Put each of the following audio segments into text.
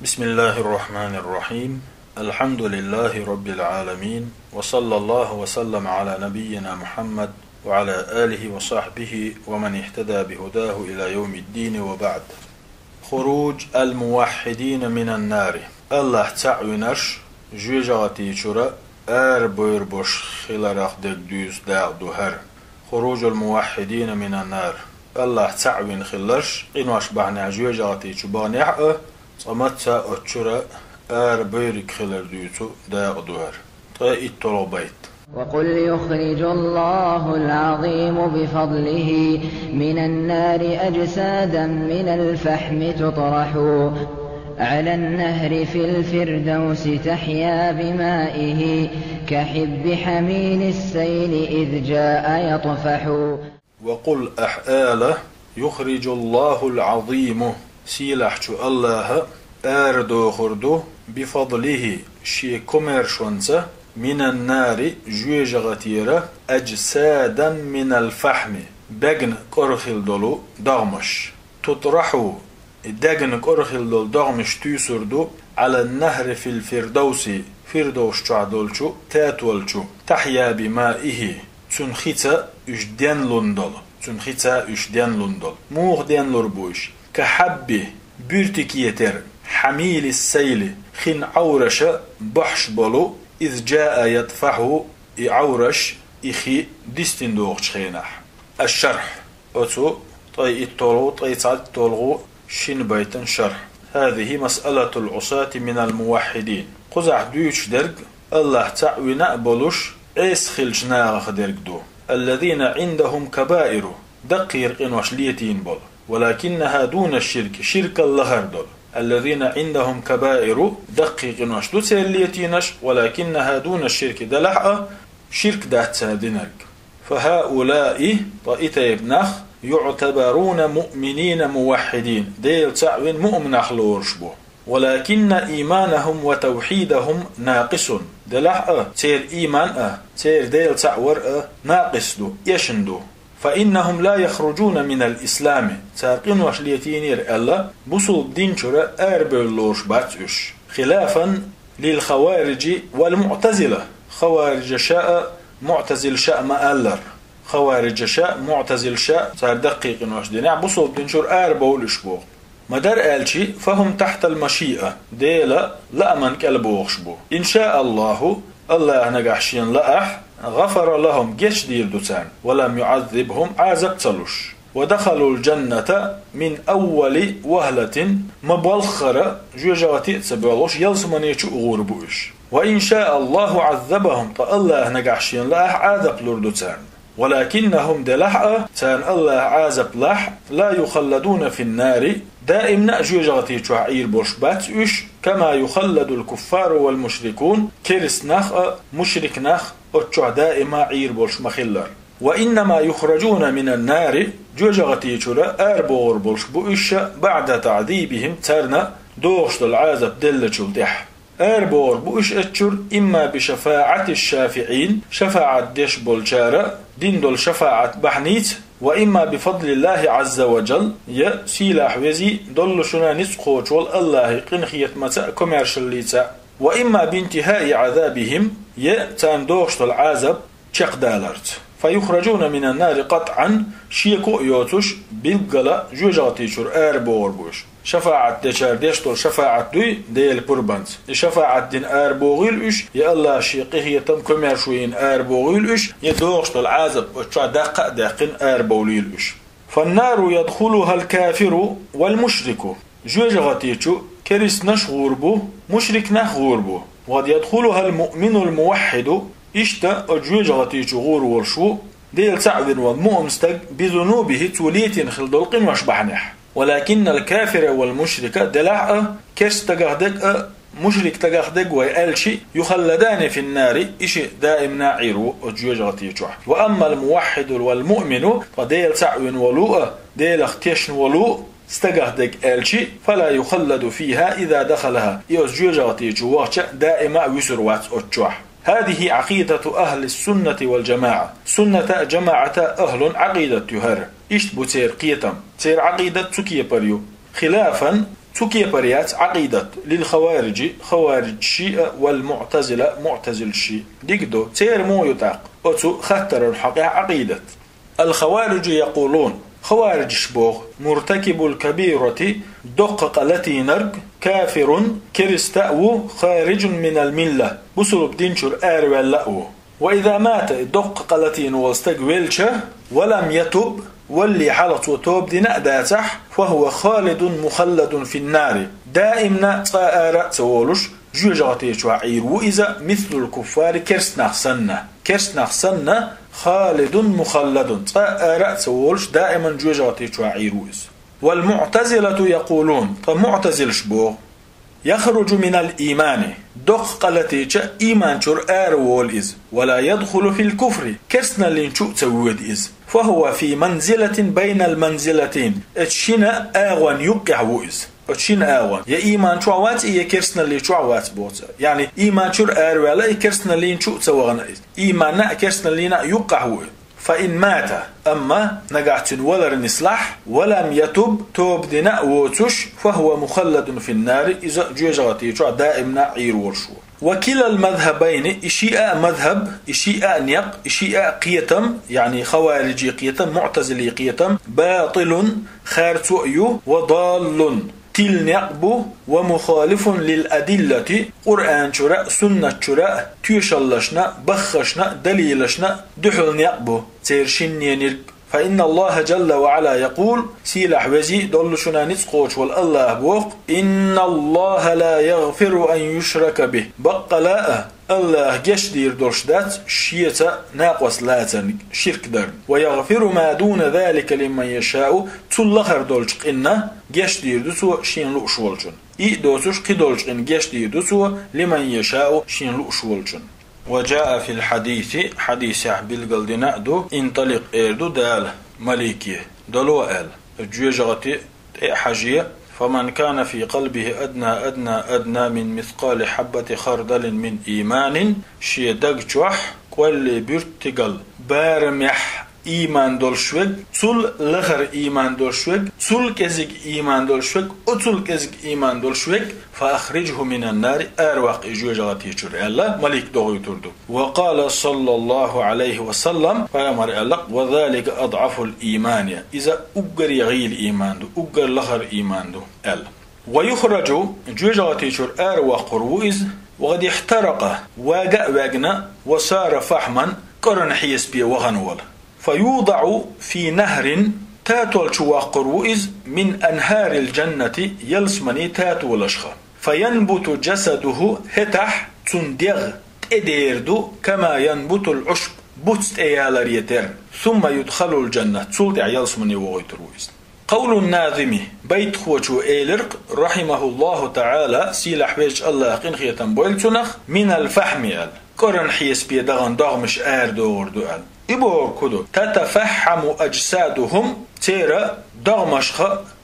بسم الله الرحمن الرحيم. الحمد لله رب العالمين، وصلى الله وسلم على نبينا محمد وعلى آله وصحبه ومن اهتدى بهداه إلى يوم الدين، وبعد. خروج الموحدين من النار. الله تعوينش جوجاتي شرا بوير بوش خلارخ دك دوز داع دوهر. خروج الموحدين من النار. الله تعوين خلش إنواش بحنا جوجاتي شبانيح صمتها أتشرا بويرك خلر دوتو داع دوهر. طيب الطلبيت. وقل يخرج الله العظيم بفضله من النار أجسادا من الفحم تطرح على النهر في الفردوس تحيا بمائه كحب حميل السيل إذ جاء يطفح. وقل أحآله يخرج الله العظيم سيلحش الله آردو خردو بفضله شي كوميرشونسه من النار جوجغتيرة أجسادا من الفحم بغن قرخل دولو دغمش تطرحو دغن قرخل دول دغمش تيسردو على النهر في الفردوس فردوش تعدولشو تاتولشو تحيا بمائه تنخيتا اشدين لندل تنخيتا اشدين لندل موغ دين لربوش كحبه بيرتكيتر حميل السيل خن عورش بحش بولو إذ جاء يطفحه عورش إخي ديستين دوغش خيناح. الشرح أتو طي الطلو طي تعد طلغو شين بيتن شرح. هذه مسألة العصاة من الموحدين. قزح دوش درق الله تعوينا بلوش إيس خلش ناغخ درق دو الذين عندهم كبائر دقير إنوش ليتين بول ولكنها دون الشرك شرك الله دول. الذين عندهم كبائر دقيق ناش دو سيليتينش ولكنها دون الشرك دلحق شرك دهتها دينرك. فهؤلاء طائتا ابنخ يعتبرون مؤمنين موحدين ديل تعوين مؤمن خلورشبو ولكن إيمانهم وتوحيدهم ناقص دلحق تير إيمان تير ديل تعور ناقص دو يشندو. فإنهم لا يخرجون من الإسلام تاقين وشليتينير ألا بصل دينشرة أربلوش باتش خلافا للخوارج والمعتزلة. خوارج شاء معتزل شاء ما ألر خوارج شاء معتزل شاء صار دقيق وشدين بصل دينشر أربلوش بو مدار ألشي فهم تحت المشيئة ديلا لا من كالبوغش بو إن شاء الله نجحشين لأح غفر لهم جيش دير دوتان ولم يعذبهم عذاب تلوش ودخلوا الجنة من أول وهلة مبالخرة جوجاتي تسبالوش يلسمانيشو غوربوش وإن شاء الله عذبهم الله نجحشين لأح عذاب لردوتان ولكنهم دلحق تان الله عذاب لح لا يخلدون في النار دائما جوجاتي تعير بوش باتش كما يخلد الكفار والمشركون كرس نخ مشرك نخ أتشع دائما عير بولش مخلر. وإنما يخرجون من النار جوجغتي شرا أربور بولش بوش بعد تعذيبهم ترنا دوغش العازب دلتشل دح أربور بوش أتشر إما بشفاعة الشافعين شفاعة ديش بولشارة دين دول شفاعة بحنيت وإما بفضل الله عز وجل يا سيلاح وزي دول شنا نسقوش والله قنخية متى كوميرشليتا وإما بانتهاء عذابهم يأتان دوغشت العذاب تشق دالرت فيخرجون من النار قطعا شيكو يوتوش بالقلا جوجاتي شر أربور بوش شفاعة دشار ديشتول شفاعة دوي ديل بربانت شفاعة دين أربوغيل إش يا الله شيقه يتم كوميرشوين أربوغيل إش يدوغشت العذاب وتشع دقة دقين أربوليل إش. فالنار يدخلها الكافر والمشرك جوجاتي شو كريس نشغور بو مشرك نخغور بو وقد يدخلها المؤمن الموحد اشتا اجوجغتي شغور ورشو ديل سعد والمؤمستق بذنوبه توليت خلدلق وشبحنح. ولكن الكافر والمشرك دلع كرس تقهدق مشرك تقهدق ويألشي يخلدان في النار إشي دائم ناعيرو اجوجغتي شوح. وأما الموحد والمؤمن فديل سعد ولوء ديل اختيشن ولوء استجهدك ألشي فلا يخلد فيها إذا دخلها يوزجوجاتي جواتش دائما وسروات أتشوح. هذه عقيدة أهل السنة والجماعة. سنة جماعة أهل عقيدة يهر إشت بتير قيتم تير عقيدة تكي بريو خلافا تكي بريات عقيدة للخوارج خوارج الشيء والمعتزلة معتزل الشيء ديكدو تير مو يتاق أتو خطر الحقيقة عقيدة. الخوارج يقولون خوارج شبوغ مرتكب الكبيرة دقق التي نرق كافر كرستأو خارج من الملة بسلب دينشر واللأو. وإذا مات دقق التي نوستقبلش ولم يتب واللي حلط وتوب دينا داتح فهو خالد مخلد في النار دائما صائر تولش جوجاتي شعير وإذا مثل الكفار كرسناخ سنة خالد مخلد صائر تولش دائما جوجاتي شعير وإذا. والمعتزلة يقولون فمعتزل شبوه يخرج من الإيمان دق التي إيمان شر وول ولا يدخل في الكفر كرسنا لنشو تود فهو في منزلة بين المنزلتين اتشنا آغوان يقع وإز اتشنا آغوان يا إيمان شعوات إيا كرسنا اللي شعوات بوتا يعني إيمان شر ولا كرسنا لنشو تسوغنا إيمان نا كرسنا لنا يقع وإز. فإن مات أما نقعت ولا نصلح ولم يتب توب دنا ووتش فهو مخلد في النار إذا جوجاتي دائما عير ورشو. وكلا المذهبين إشياء مذهب إشياء نيق إشياء قيتم يعني خوارجي قيتم معتزلي قيتم باطل خارتؤي وضال تل نقبو ومخالف للأدلة قرآن شراء سنة شراء تيشلشنا بخشنا دليلشنا دحل نقبو تيرشن ينرق. فإن الله جل وعلا يقول سيلح وزي دولشنا نتقوش والله بوق إن الله لا يغفر أن يشرك به بقلاء الله جشدير دولشدات شيئة ناقوس لاتن شرك در ويغفر ما دون ذلك لمن يشاء تلخر دولشق إنه جشدير دوسو شين لؤشولجن دوسوش قدولشق جشدير دوسو لمن يشاء شين لؤشولجن. وجاء في الحديث حديث بالقلدنا دو انطلق اردو دال مليكي دلو ال جوجغتي حاجية فمن كان في قلبه أدنى من مثقال حبة خردل من إيمان شي دقجوح كل بيرتقل بارمح إيمان دولشوك تول لخر إيمان دولشوك تول كزق إيمان دولشوك أتول كزق إيمان دولشوك فأخرجه من النار أرواق إجوجاتي شر الله ملك دوغي تردو. وقال صلى الله عليه وسلم فيامر الله وذلك أضعف الإيمان إذا أقر يغيل إيمان دو أقر لخر إيمان دو الله. ويخرج جوجاتي شر أرواق روئز وقد احترق واقنا وصار فحما قرن حيس بي وغنول فيوضع في نهر تاتول شواقر وإز من أنهار الجنة يلسمني تاتول أشخا فينبت جسده هتح تندغ تديردو كما ينبت العشب بوتست ايالر يتر ثم يدخل الجنة تولدع يلسمني وغيتر وإز. قول الناظم بيت خوشو ايلرق رحمه الله تعالى سيلح ويج الله قنخية بويلتنخ من الفحم قرن حيس بيدغن دغمش دوردو إبور كدو تتفحم أجسادهم تيرا دغمشخ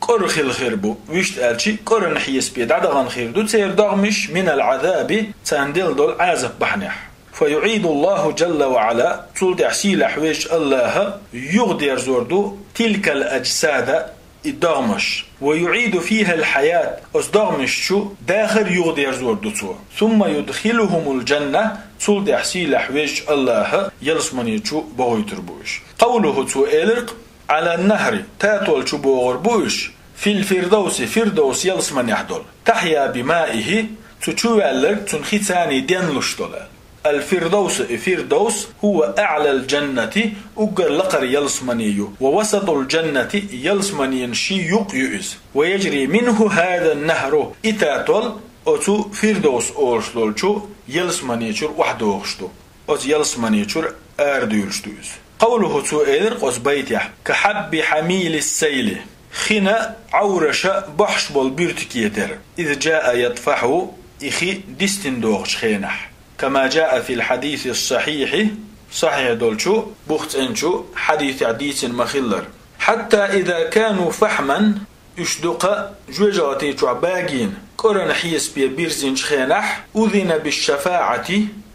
قرخ الخربو ويشت ألشي قرن حيس بيد عدغن خيردو تير دغمش من العذاب تاندل دول عازب بحنح فيعيد الله جل وعلا تلدع سيلح ويش الله يغدر زوردو تلك الأجساد الدغمش ويعيد فيها الحياة أصدغمش شو داخل يغدر زوردو ثم يدخلهم الجنة تلدع سيلح ويش الله يلسمني شو بغيتر بوش. قوله تؤلق على النهر تاتول شو بغر بوش في الفردوس فردوس يلسمني يحدل تحيا بمائه تشوالك تنخيتاني دينلش دولال. الفردوس فردوس هو أعلى الجنة أقر لقر يلسمنيو ووسط الجنة يلسمنين شي يقيؤز ويجري منه هذا النهر إتاتول أتو فردوس أورشلولشو يلسمنيشور وحدوغشتو أت يلسمنيشور أرديولشتوز. قوله تو إيدر قص بيتيح كحب حميل السيل خنا عورش بحش بالبيرتكيتر إذ جاء يطفحه إخي ديستندوغش خينح كما جاء في الحديث الصحيح صحيح دولشو بوخت انشو حديث مخلر حتى إذا كانوا فحما يشدق جوجاتي باقين قرن حيس بي بيرزين خينح أذن بالشفاعة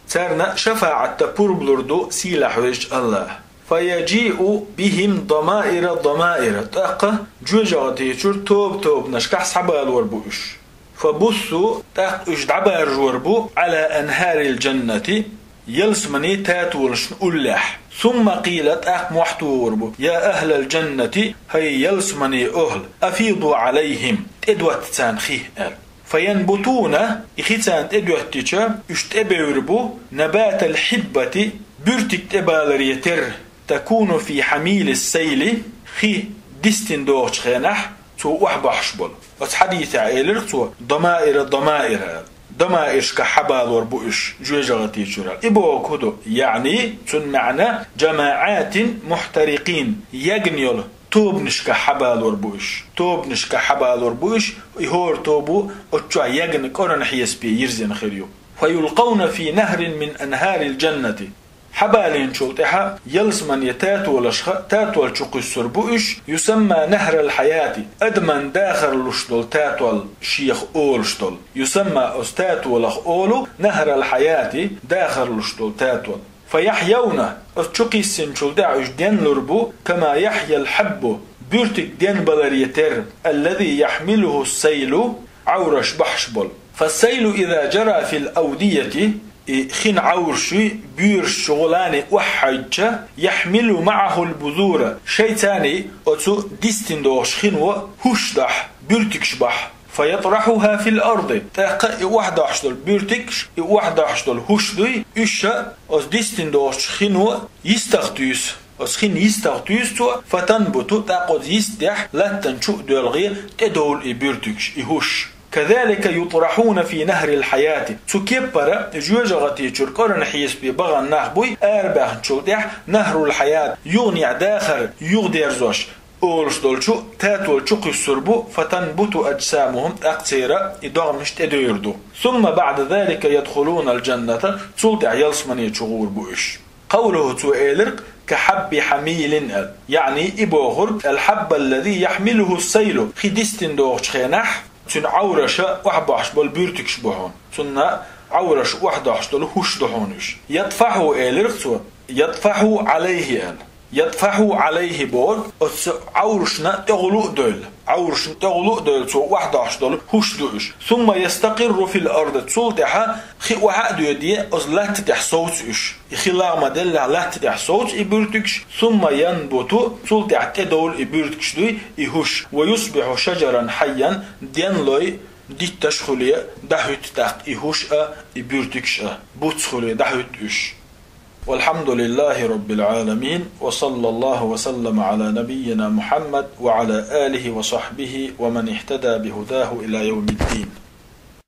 ترنا شفاعة بوربلردو سيلح وجه الله فيجيء بهم ضمائر تاق جوجاتيشر توب نشكح سحبال وربوش فبصوا تاق اجدعبار وربو على أنهار الجنة يلسمني تاتولش ألاح ثم قيلت موحتو وربو يا أهل الجنة هي يلسمني أهل أفيضوا عليهم تدوت تانخيه فينبتون إخيتان تدوت تيشا اشتبعربو نبات الحبة برتك تبالر يتر تكون في حميل السيل خي ديستن دوغش خينح تو وحبحش بول بس حديث عيلر تو ضمائر كحبال وربوش جوجغتي شرال إبو كدو يعني تن معنى جماعات محترقين يجنيول توب نشكا حبال وربوش يهور توبو اتشع يجن كورن حيس بي يرزين خيريو فيلقون في نهر من أنهار الجنة حبالين شلتها يلسمن تاتول شقي السربوش يسمى نهر الحياة أدمن داخل لشتول تاتول شيخ أول شتول يسمى أستاتول أولو نهر الحياة داخل لشتول تاتول فيحيون أشقي السنشل داعش دين لربو كما يحيى الحب بيرتك دين بلريتر الذي يحمله السيل عورش بحشبل فالسيل إذا جرى في الأودية خين عورشي بير شغلاني وحجة يحمل معه البذور شيطاني أتو ديستندوش خين وهشدح بيرتكشبح فيطرحها في الأرض تاقا واحدة عشتل بيرتكش واحدة عشتل هشدي إشا أس ديستندوش خين يستغتيس أسخين يستغتيستو فتنبتو تاقود يستح لا تنشؤ دولغي تدول بيرتكش يهش كذلك يطرحون في نهر الحياة تكبر جوجغتي تشركرن حيس ببغن نخبوي أربع تشودح نهر الحياة يغني داخل يغدير زوش أولش دولشو تاتول شقي السربو فتنبت أجسامهم أقصيرة إدغمش تديردو ثم بعد ذلك يدخلون الجنة تولدع يلسمني تشغور بوش قوله تؤيلرق كحب حميل يعني إبوغر الحب الذي يحمله السيل خدستن دوغش خينح تن عورش وحباش بول بيرتكش بهون تن عورش وحداش دول هوش دهونش يدفعه إلرتو يدفعه عليه يدفعه عليه بول عورشنا تغلق دول تو وحداش دول هوش دوش ثم يستقر في الأرض تولتها خي وحد يدي أزلات تحصوتش خلا مدل لا تحصوت إبرتكش ثم ينبت تولتها تدول إبرتكش دوي يهوش ويصبح شجرا حيا دينلوي دي تشخلية دهوت تاق يهوش إبرتكش بوتشخلية دهوت إش والحمد لله رب العالمين وصلى الله وسلم على نبينا محمد وعلى آله وصحبه ومن اهتدى بهداه إلى يوم الدين.